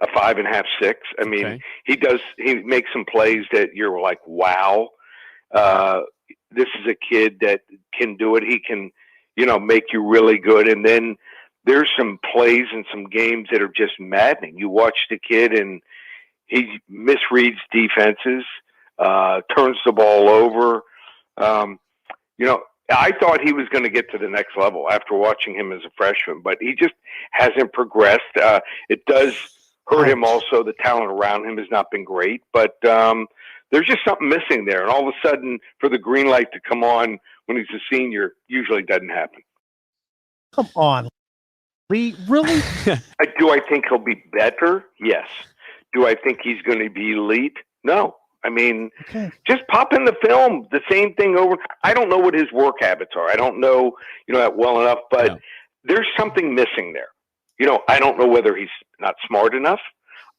a 5.5, 6. I mean, Okay. he makes some plays that you're like, wow, this is a kid that can do it. He can, make you really good. And then there's some plays and some games that are just maddening. You watch the kid and he misreads defenses, turns the ball over. I thought he was going to get to the next level after watching him as a freshman, but he just hasn't progressed. It does hurt him also. The talent around him has not been great, but there's just something missing there. And all of a sudden, for the green light to come on when he's a senior, usually doesn't happen. Come on, Lee, really? Do I think he'll be better? Yes. Do I think he's going to be elite? No. I mean, just pop in the film, the same thing over. I don't know what his work habits are. I don't know, that well enough, but there's something missing there. I don't know whether he's not smart enough.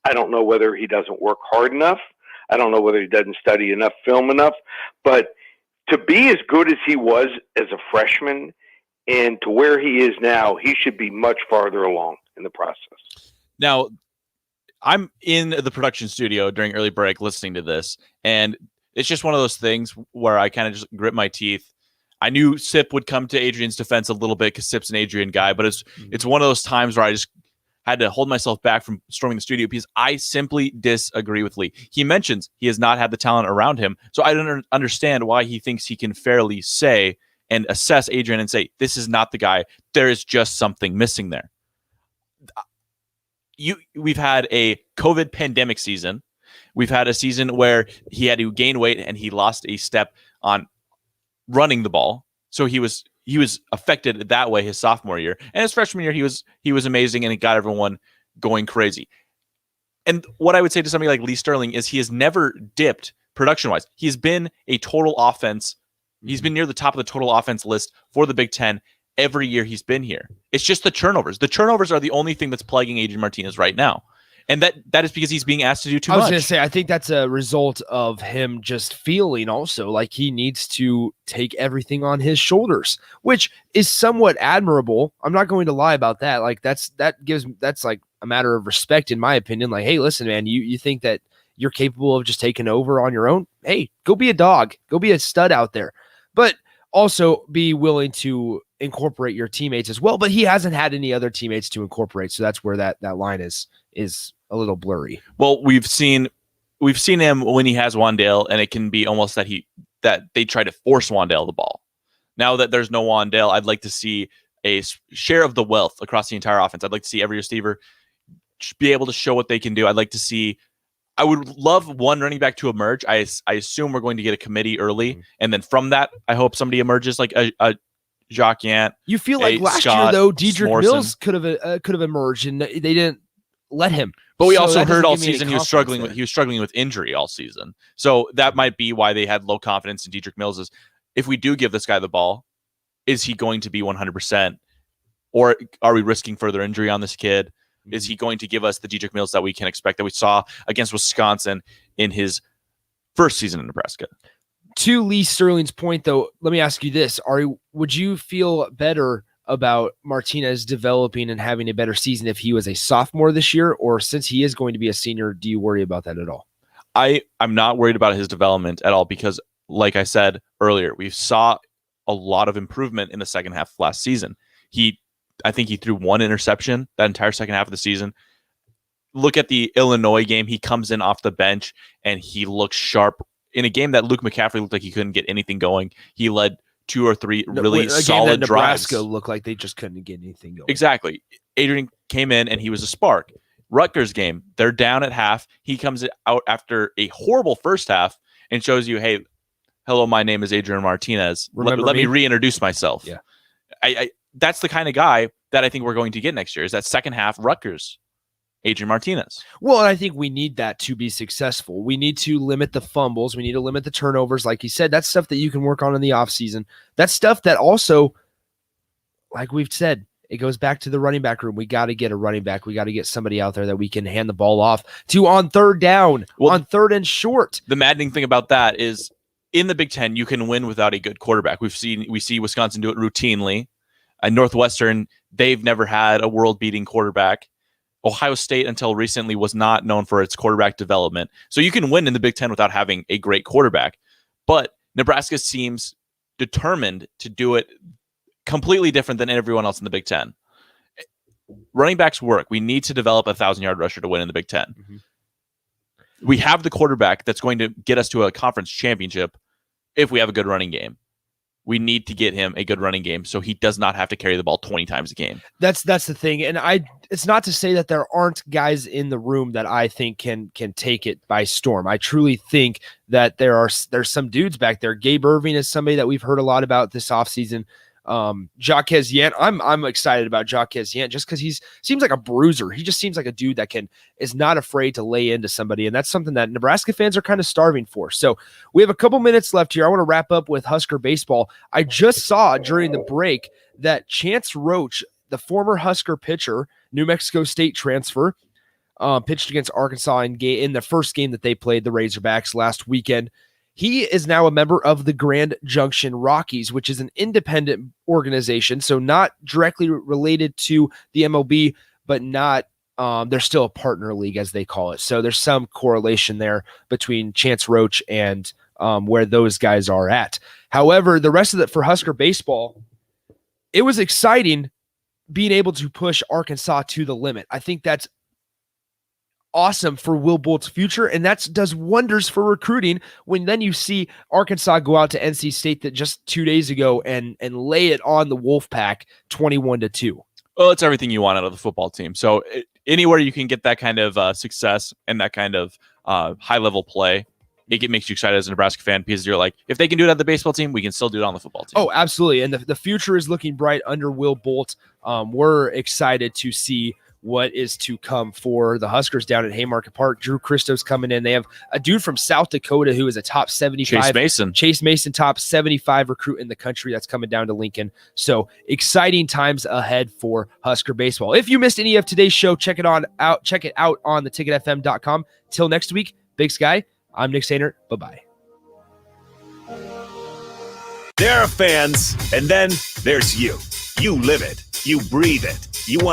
I don't know whether he doesn't work hard enough. I don't know whether he doesn't study enough film enough. But to be as good as he was as a freshman and to where he is now, he should be much farther along in the process. Now, I'm in the production studio during early break listening to this, and it's just one of those things where I kind of just grit my teeth. I knew Sip would come to Adrian's defense a little bit because Sip's an Adrian guy, but it's one of those times where I just had to hold myself back from storming the studio because I simply disagree with Lee. He mentions he has not had the talent around him, so I don't understand why he thinks he can fairly say and assess Adrian and say, this is not the guy. There is just something missing there. We've had a COVID pandemic season. We've had a season where he had to gain weight and he lost a step on running the ball. So he was affected that way his sophomore year. And his freshman year, he was amazing and he got everyone going crazy. And what I would say to somebody like Lee Sterling is he has never dipped production-wise. He's been a total offense. He's been near the top of the total offense list for the Big Ten every year he's been here. It's just the turnovers. The turnovers are the only thing that's plaguing Adrian Martinez right now. And that is because he's being asked to do too much. I was going to say, I think that's a result of him just feeling also like he needs to take everything on his shoulders, which is somewhat admirable. I'm not going to lie about that. Like that's like a matter of respect, in my opinion. Like, hey, listen, man, you think that you're capable of just taking over on your own? Hey, go be a dog. Go be a stud out there. But also be willing to incorporate your teammates as well. But he hasn't had any other teammates to incorporate. So that's where that line is a little blurry. Well, we've seen him when he has Wandale, and it can be almost that they try to force Wandale the ball. Now that there's no Wandale, I'd like to see a share of the wealth across the entire offense. I'd like to see every receiver be able to show what they can do. I would love one running back to emerge. I assume we're going to get a committee early, and then from that, I hope somebody emerges like a Jacques Yant. You feel like last year though, Dedrick Mills could have emerged, and they didn't let him. But we also heard all season he was struggling with injury all season. So that might be why they had low confidence in Dedrick Mills. Is if we do give this guy the ball, is he going to be 100%, or are we risking further injury on this kid? Is he going to give us the Dedrick Mills that we can expect that we saw against Wisconsin in his first season in Nebraska? To Lee Sterling's point, though, let me ask you this. Would you feel better about Martinez developing and having a better season if he was a sophomore this year, or since he is going to be a senior, do you worry about that at all? I'm not worried about his development at all because, like I said earlier, we saw a lot of improvement in the second half of last season. I think he threw one interception that entire second half of the season. Look at the Illinois game. He comes in off the bench and he looks sharp in a game that Luke McCaffrey looked like he couldn't get anything going. He led 2 or 3 really solid drives. Nebraska looked like they just couldn't get anything going. Exactly. Adrian came in and he was a spark. Rutgers game, they're down at half. He comes out after a horrible first half and shows you, hey, hello, my name is Adrian Martinez. Let me reintroduce myself. Yeah. That's the kind of guy that I think we're going to get next year, is that second half Rutgers, Adrian Martinez. Well, and I think we need that to be successful. We need to limit the fumbles. We need to limit the turnovers. Like you said, that's stuff that you can work on in the offseason. That's stuff that also, like we've said, it goes back to the running back room. We got to get a running back. We got to get somebody out there that we can hand the ball off to on third down, on third and short. The maddening thing about that is in the Big Ten, you can win without a good quarterback. We see Wisconsin do it routinely. Northwestern, they've never had a world-beating quarterback. Ohio State, until recently, was not known for its quarterback development. So you can win in the Big Ten without having a great quarterback. But Nebraska seems determined to do it completely different than everyone else in the Big Ten. Running backs work. We need to develop a 1,000-yard rusher to win in the Big Ten. Mm-hmm. We have the quarterback that's going to get us to a conference championship if we have a good running game. We need to get him a good running game so he does not have to carry the ball 20 times a game. That's the thing. And it's not to say that there aren't guys in the room that I think can take it by storm. I truly think that there's some dudes back there. Gabe Irving is somebody that we've heard a lot about this offseason. Jaquez Yant, I'm excited about Jaquez Yant just because he seems like a bruiser. He just seems like a dude that is not afraid to lay into somebody, and that's something that Nebraska fans are kind of starving for. So we have a couple minutes left here. I want to wrap up with Husker baseball. I just saw during the break that Chance Roach, the former Husker pitcher, New Mexico State transfer, pitched against Arkansas in the first game that they played, the Razorbacks, last weekend. He is now a member of the Grand Junction Rockies, which is an independent organization, so not directly related to the MLB, but not they're still a partner league, as they call it. So there's some correlation there between Chance Roach and where those guys are at. However, the rest of it for Husker baseball, it was exciting being able to push Arkansas to the limit. I think that's awesome for Will Bolt's future, and that does wonders for recruiting when then you see Arkansas go out to NC State that just 2 days ago and lay it on the Wolfpack 21-2. Well, it's everything you want out of the football team. So anywhere you can get that kind of success and that kind of high-level play, it makes you excited as a Nebraska fan because you're like, if they can do it on the baseball team, we can still do it on the football team. Oh, absolutely. And the future is looking bright under Will Bolt. We're excited to see what is to come for the Huskers down at Haymarket Park. Drew Christo's coming in. They have a dude from South Dakota who is a top 75. Chase Mason, top 75 recruit in the country that's coming down to Lincoln. So exciting times ahead for Husker baseball. If you missed any of today's show, check it out on theticketfm.com. Till next week, Big Sky, I'm Nick Sainert. Bye-bye. There are fans, and then there's you. You live it. You breathe it. You want